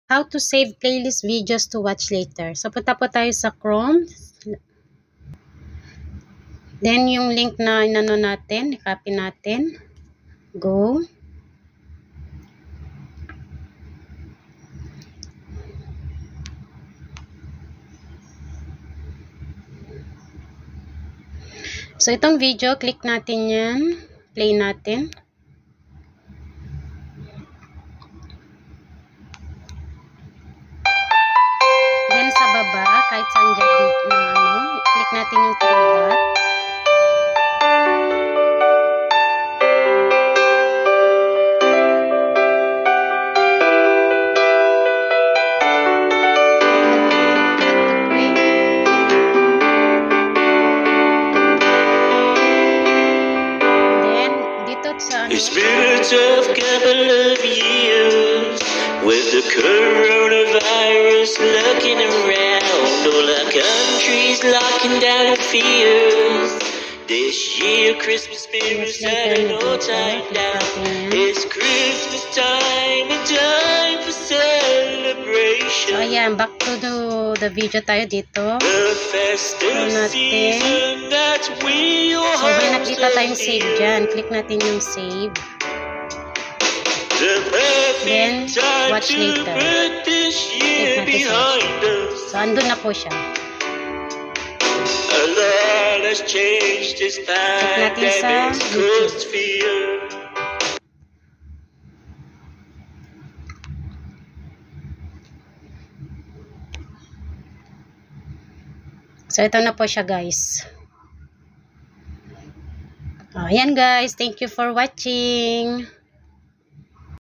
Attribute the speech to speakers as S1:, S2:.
S1: how to save playlist videos to watch later. So, punta po tayo sa Chrome. Then, yung link na inano natin, i-copy natin. Go. So, itong video, click natin yan. Play natin. Then, sa baba, kahit saan dyan, click natin yung three dot.
S2: It's been a tough couple of years with the coronavirus lurking around. All our countries locking down in fears. This year Christmas spirit's had an all-time down. It's Christmas time and time for celebration.
S1: So ayan, back to the video tayo dito.
S2: The festive season that we all
S1: so may nakita tayong save dyan. Click natin yung save. Then watch later. Click natin save. So andun na po siya.
S2: A lot has changed this pandemic's caused fear.
S1: So, ito na po siya, guys. Ayan, guys. Thank you for watching.